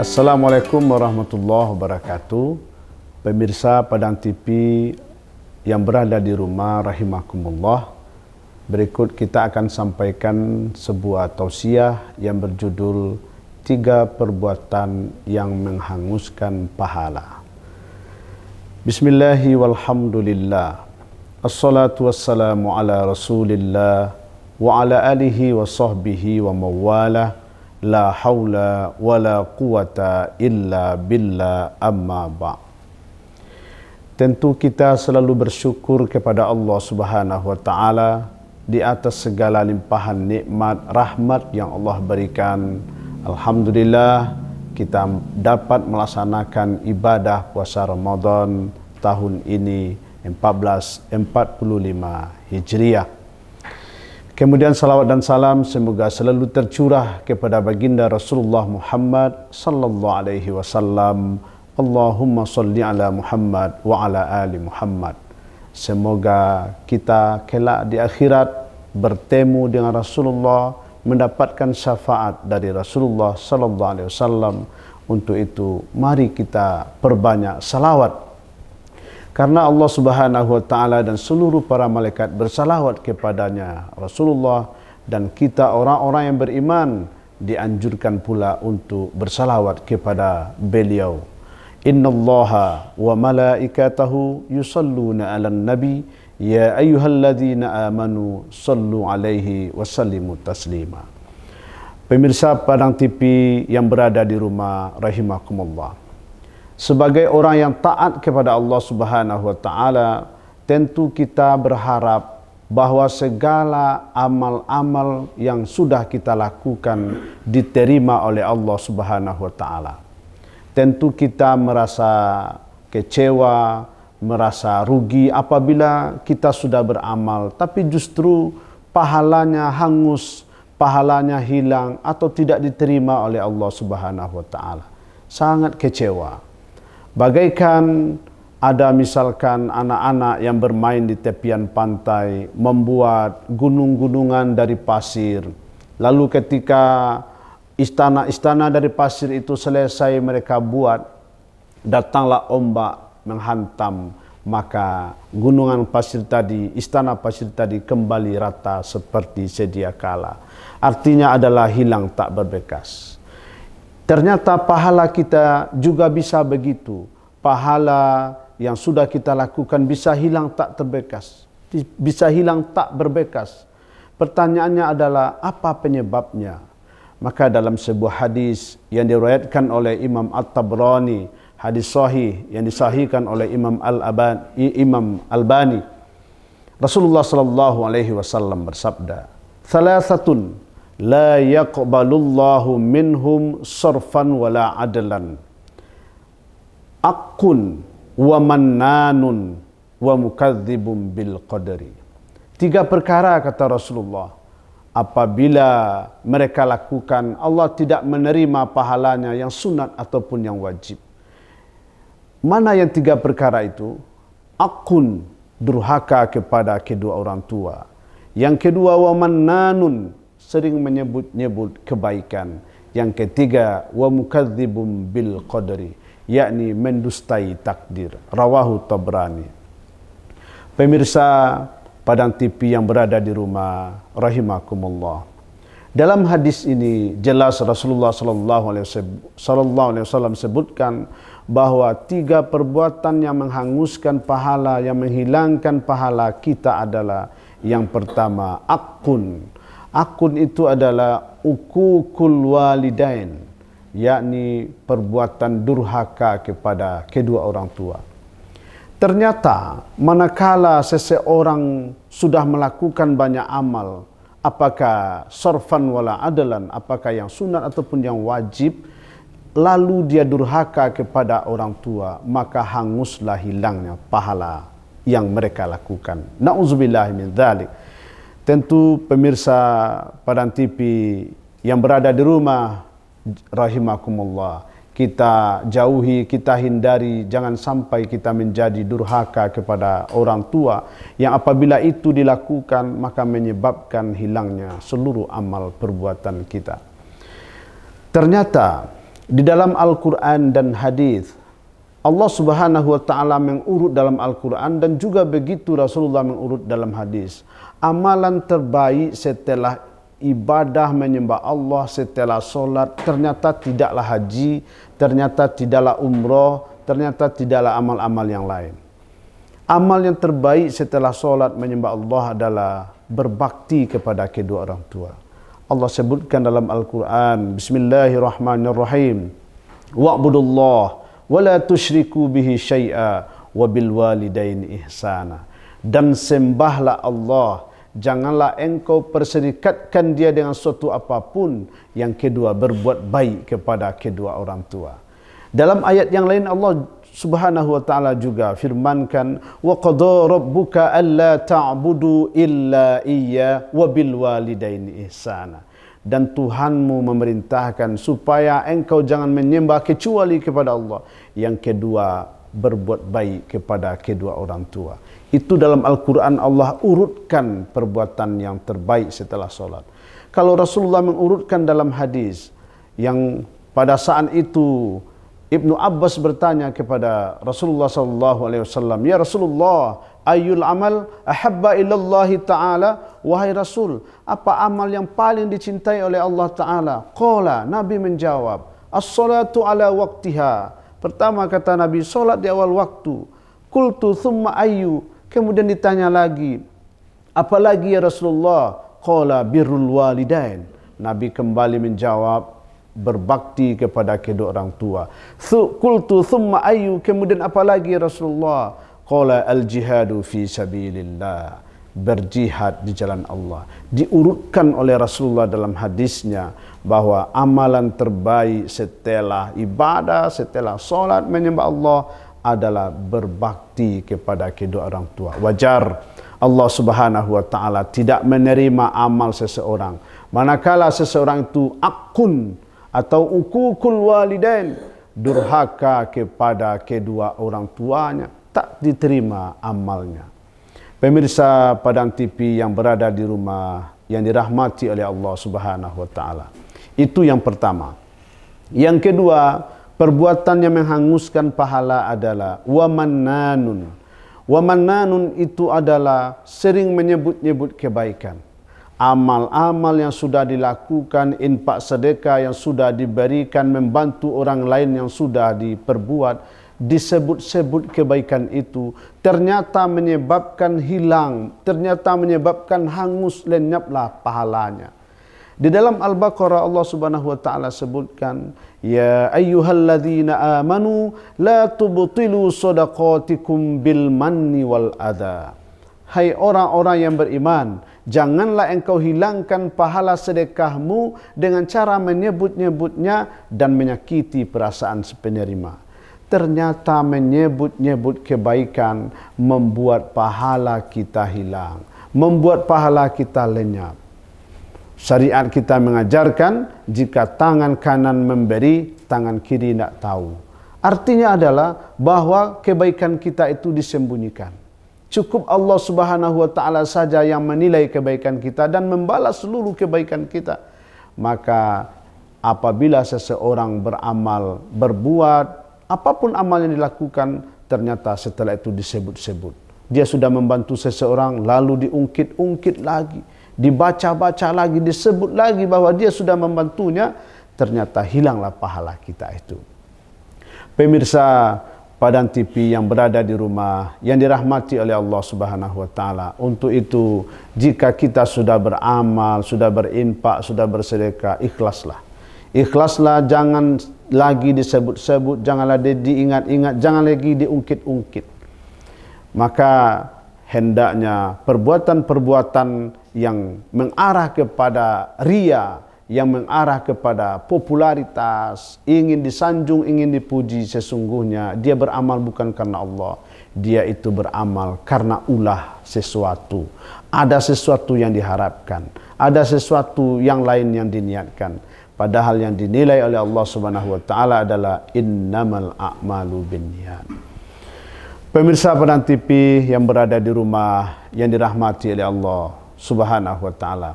Assalamualaikum warahmatullahi wabarakatuh. Pemirsa Padang TV yang berada di rumah rahimakumullah. Berikut kita akan sampaikan sebuah tausiah yang berjudul 3 perbuatan yang menghanguskan pahala. Bismillahi walhamdulillah. Assalatu wassalamu ala rasulillah wa ala alihi wa sahbihi wa mawalah. La haula wa la quwata illa billah amma ba'. Tentu kita selalu bersyukur kepada Allah Subhanahu wa taala di atas segala limpahan nikmat rahmat yang Allah berikan. Alhamdulillah kita dapat melaksanakan ibadah puasa Ramadan tahun ini 1445 Hijriah. Kemudian salawat dan salam semoga selalu tercurah kepada baginda Rasulullah Muhammad sallallahu alaihi wasallam. Allahumma salli ala Muhammad wa ala ali Muhammad. Semoga kita kelak di akhirat bertemu dengan Rasulullah, mendapatkan syafaat dari Rasulullah sallallahu alaihi wasallam. Untuk itu mari kita perbanyak salawat. Karena Allah Subhanahu wa taala dan seluruh para malaikat bersalawat kepadanya Rasulullah, dan kita orang-orang yang beriman dianjurkan pula untuk bersalawat kepada beliau. Innallaha wa malaikatahu yusalluna 'alan nabi ya ayyuhalladzina amanu sallu 'alaihi wa sallimu taslima. Pemirsa Padang TV yang berada di rumah rahimakumullah. Sebagai orang yang taat kepada Allah Subhanahu wa taala, tentu kita berharap bahwa segala amal-amal yang sudah kita lakukan diterima oleh Allah Subhanahu wa taala. Tentu kita merasa kecewa, merasa rugi apabila kita sudah beramal tapi justru pahalanya hangus, pahalanya hilang atau tidak diterima oleh Allah Subhanahu wa taala. Sangat kecewa. Bagaikan ada misalkan anak-anak yang bermain di tepian pantai, membuat gunung-gunungan dari pasir. Lalu ketika istana-istana dari pasir itu selesai mereka buat, datanglah ombak menghantam, maka gunungan pasir tadi, istana pasir tadi kembali rata seperti sedia kala. Artinya adalah hilang tak berbekas. Ternyata pahala kita juga bisa begitu. Pahala yang sudah kita lakukan bisa hilang tak terbekas. Bisa hilang tak berbekas. Pertanyaannya adalah apa penyebabnya? Maka dalam sebuah hadis yang diriwayatkan oleh Imam At-Tabrani, hadis sahih yang disahihkan oleh Imam Al-Albani, Rasulullah sallallahu alaihi wasallam bersabda, "Thalathatun la yaqbalullahu minhum sarfan wala adlan. Akun wa mannanun wa mukadzibun bil qadari." 3 perkara kata Rasulullah, apabila mereka lakukan, Allah tidak menerima pahalanya yang sunat ataupun yang wajib. Mana yang 3 perkara itu? Akun, durhaka kepada kedua orang tua. Yang kedua, wa mannanun, sering menyebut-nyebut kebaikan. Yang ketiga, wa mukadzibun bil qadri, yakni mendustai takdir. Rawahu Tabrani. Pemirsa Padang TV yang berada di rumah rahimakumullah. Dalam hadis ini jelas Rasulullah sallallahu alaihi wasallam sebutkan bahwa 3 perbuatan yang menghanguskan pahala, yang menghilangkan pahala kita adalah yang pertama, akun. Akun itu adalah uququl walidain, yakni perbuatan durhaka kepada kedua orang tua. Ternyata manakala seseorang sudah melakukan banyak amal, apakah sarfan wala adalan, apakah yang sunat ataupun yang wajib, lalu dia durhaka kepada orang tua, maka hanguslah, hilangnya pahala yang mereka lakukan. Na'udzubillahi min dzalik. Tentu pemirsa Padang TV yang berada di rumah rahimakumullah, kita jauhi, kita hindari, jangan sampai kita menjadi durhaka kepada orang tua yang apabila itu dilakukan maka menyebabkan hilangnya seluruh amal perbuatan kita. Ternyata Di dalam Al-Quran dan hadis, Allah Subhanahu wa taala mengurut dalam Al-Quran dan juga begitu Rasulullah mengurut dalam hadis. Amalan terbaik setelah ibadah menyembah Allah, setelah solat, ternyata tidaklah haji, ternyata tidaklah umrah, ternyata tidaklah amal-amal yang lain. Amal yang terbaik setelah solat menyembah Allah adalah berbakti kepada kedua orang tua. Allah sebutkan dalam Al-Quran, Bismillahirrahmanirrahim, wa'budullah wa la tusyriku bihi syai'a wa bil walidaini ihsana. Dan sembahlah Allah, janganlah engkau perserikatkan dia dengan suatu apapun. Yang kedua, berbuat baik kepada kedua orang tua. Dalam ayat yang lain Allah Subhanahu wa taala juga firmankan, wa qada rabbuka alla ta'budu illa iyya wa bil walidaini ihsana. Dan Tuhanmu memerintahkan supaya engkau jangan menyembah kecuali kepada Allah. Yang kedua, berbuat baik kepada kedua orang tua. Itu dalam Al-Quran Allah urutkan perbuatan yang terbaik setelah solat. Kalau Rasulullah mengurutkan dalam hadis yang pada saat itu Ibnu Abbas bertanya kepada Rasulullah SAW, ya Rasulullah, ayyul amal ahabba ilallahi ta'ala, wahai Rasul, apa amal yang paling dicintai oleh Allah Ta'ala? Qala, Nabi menjawab, as-salatu ala waqtiha. Pertama kata Nabi, solat di awal waktu. Qultu thumma ayyu. Kemudian ditanya lagi, apa lagi ya Rasulullah? Qala birrul walidain. Nabi kembali menjawab, berbakti kepada kedua orang tua. Qultu thumma ayyu. Kemudian apa lagi ya Rasulullah? Qala al-jihadu fi sabilillah. Berjihad di jalan Allah. Diurutkan oleh Rasulullah dalam hadisnya bahwa amalan terbaik setelah ibadah, setelah solat menyembah Allah adalah berbakti kepada kedua orang tua. Wajar Allah Subhanahu wa taala tidak menerima amal seseorang manakala seseorang itu akun atau ukukul walidain, durhaka kepada kedua orang tuanya, tak diterima amalnya. Pemirsa Padang TV yang berada di rumah yang dirahmati oleh Allah Subhanahu wa taala. Itu yang pertama. Yang kedua, perbuatan yang menghanguskan pahala adalah wamannanun. Wamannanun itu adalah sering menyebut-nyebut kebaikan. Amal-amal yang sudah dilakukan, infak sedekah yang sudah diberikan, membantu orang lain yang sudah diperbuat, disebut-sebut kebaikan itu, ternyata menyebabkan hilang, ternyata menyebabkan hangus, lenyaplah pahalanya. Di dalam Al-Baqarah Allah Subhanahu wa taala sebutkan, ya ayyuhalladzina amanu la tubtilu shadaqatikum bil manni wal adha. Hai orang-orang yang beriman, janganlah engkau hilangkan pahala sedekahmu dengan cara menyebut-nyebutnya dan menyakiti perasaan penerima. Ternyata menyebut-nyebut kebaikan membuat pahala kita hilang, membuat pahala kita lenyap. Syariat kita mengajarkan jika tangan kanan memberi, tangan kiri tidak tahu. Artinya adalah bahwa kebaikan kita itu disembunyikan. Cukup Allah Subhanahu wa taala saja yang menilai kebaikan kita dan membalas seluruh kebaikan kita. Maka apabila seseorang beramal, berbuat apapun amal yang dilakukan, ternyata setelah itu disebut-sebut. Dia sudah membantu seseorang, lalu diungkit-ungkit lagi, dibaca-baca lagi, disebut lagi bahwa dia sudah membantunya, ternyata hilanglah pahala kita itu. Pemirsa Padang TV yang berada di rumah yang dirahmati oleh Allah Subhanahu wa taala, untuk itu jika kita sudah beramal, sudah berinfak, sudah bersedekah, ikhlaslah. Ikhlaslah, jangan lagi disebut-sebut, janganlah diingat-ingat, jangan lagi diungkit-ungkit. Maka hendaknya perbuatan-perbuatan yang mengarah kepada riya, yang mengarah kepada popularitas, ingin disanjung, ingin dipuji, sesungguhnya dia beramal bukan karena Allah. Dia itu beramal karena ulah sesuatu. Ada sesuatu yang diharapkan, ada sesuatu yang lain yang diniatkan. Padahal yang dinilai oleh Allah Subhanahu wa taala adalah innamal a'malu binniyat. Pemirsa Padang TV yang berada di rumah yang dirahmati oleh Allah Subhanahu wa taala.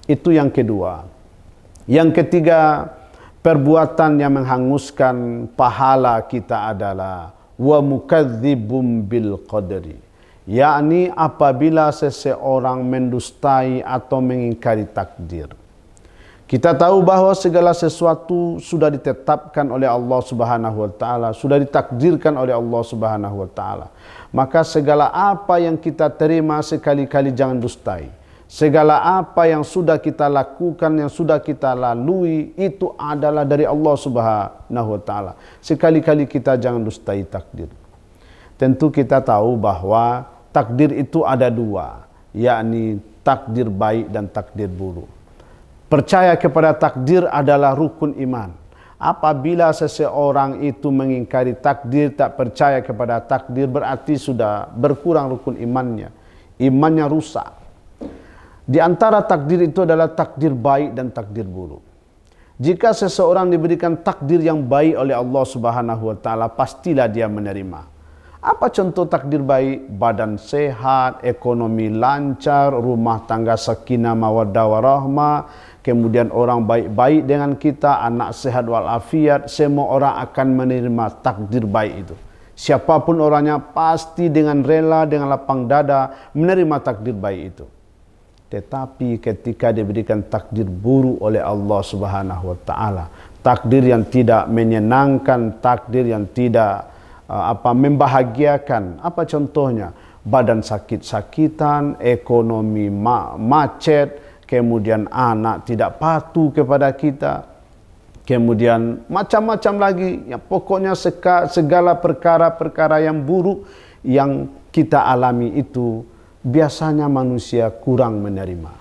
Itu yang kedua. Yang ketiga, perbuatan yang menghanguskan pahala kita adalah wa mukadzibum bil qadri, yakni apabila seseorang mendustai atau mengingkari takdir. Kita tahu bahwa segala sesuatu sudah ditetapkan oleh Allah Subhanahu wa taala, sudah ditakdirkan oleh Allah Subhanahu wa taala. Maka segala apa yang kita terima sekali-kali jangan dustai. Segala apa yang sudah kita lakukan, yang sudah kita lalui, itu adalah dari Allah Subhanahu wa taala. Sekali-kali kita jangan dustai takdir. Tentu kita tahu bahwa takdir itu ada dua, yakni takdir baik dan takdir buruk. Percaya kepada takdir adalah rukun iman. Apabila seseorang itu mengingkari takdir, tak percaya kepada takdir, berarti sudah berkurang rukun imannya. Imannya rusak. Di antara takdir itu adalah takdir baik dan takdir buruk. Jika seseorang diberikan takdir yang baik oleh Allah Subhanahu wa taala, pastilah dia menerima. Apa contoh takdir baik? Badan sehat, ekonomi lancar, rumah tangga sakinah mawaddah warahmah, kemudian orang baik-baik dengan kita, anak sehat walafiat, semua orang akan menerima takdir baik itu. Siapapun orangnya pasti dengan rela, dengan lapang dada menerima takdir baik itu. Tetapi ketika diberikan takdir buruk oleh Allah Subhanahu wa taala, takdir yang tidak menyenangkan, takdir yang tidak membahagiakan. Apa contohnya? Badan sakit-sakitan, ekonomi macet, kemudian anak tidak patuh kepada kita, kemudian macam-macam lagi. Ya, pokoknya segala perkara-perkara yang buruk yang kita alami itu biasanya manusia kurang menerima.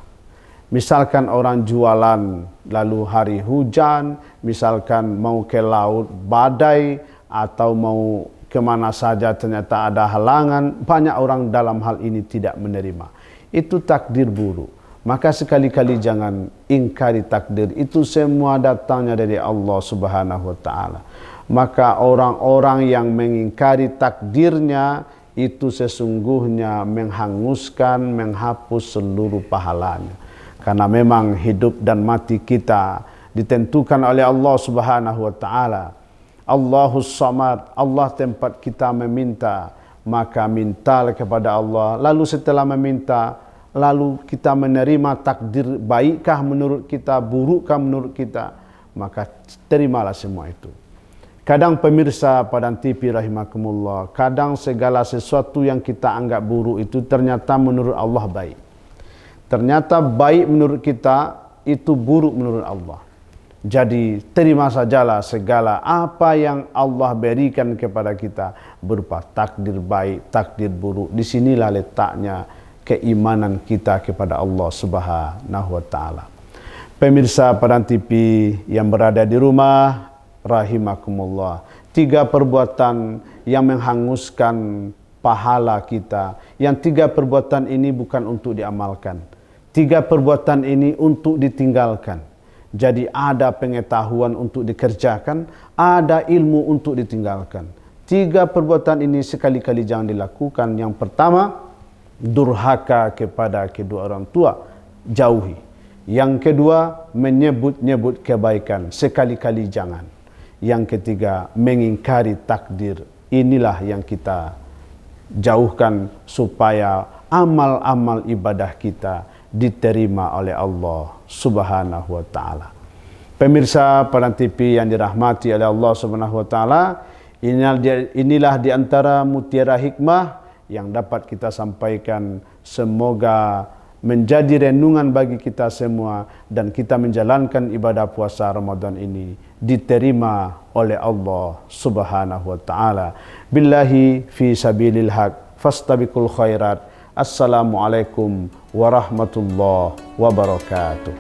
Misalkan orang jualan lalu hari hujan, misalkan mau ke laut badai, atau mau kemana saja ternyata ada halangan, banyak orang dalam hal ini tidak menerima. Itu takdir buruk. Maka sekali-kali jangan ingkari takdir. Itu semua datangnya dari Allah Subhanahu wa taala. Maka orang-orang yang mengingkari takdirnya itu sesungguhnya menghanguskan, menghapus seluruh pahalanya. Karena memang hidup dan mati kita ditentukan oleh Allah Subhanahu wa taala. Allahus Samad, Allah tempat kita meminta, maka mintalah kepada Allah. Lalu setelah meminta, lalu kita menerima takdir baikkah menurut kita, burukkah menurut kita, maka terimalah semua itu. Kadang pemirsa Padang TV rahimakumullah, kadang segala sesuatu yang kita anggap buruk itu ternyata menurut Allah baik. Ternyata baik menurut kita, itu buruk menurut Allah. Jadi terima sajalah segala apa yang Allah berikan kepada kita berupa takdir baik, takdir buruk. Disinilah letaknya keimanan kita kepada Allah Subhanahu wa taala. Pemirsa Padang TV yang berada di rumah rahimakumullah, 3 perbuatan yang menghanguskan pahala kita. Yang 3 perbuatan ini bukan untuk diamalkan. 3 perbuatan ini untuk ditinggalkan. Jadi ada pengetahuan untuk dikerjakan, ada ilmu untuk ditinggalkan. 3 perbuatan ini sekali-kali jangan dilakukan. Yang pertama, durhaka kepada kedua orang tua, jauhi. Yang kedua, menyebut-nyebut kebaikan, sekali-kali jangan. Yang ketiga, mengingkari takdir. Inilah yang kita jauhkan supaya amal-amal ibadah kita diterima oleh Allah Subhanahu wa taala. Pemirsa Padang TV yang dirahmati oleh Allah Subhanahu wa taala, inilah di antara mutiara hikmah yang dapat kita sampaikan. Semoga menjadi renungan bagi kita semua dan kita menjalankan ibadah puasa Ramadan ini diterima oleh Allah Subhanahu wa taala. Billahi fi sabilil haq fastabiqul khairat. Assalamualaikum warahmatullahi wabarakatuh.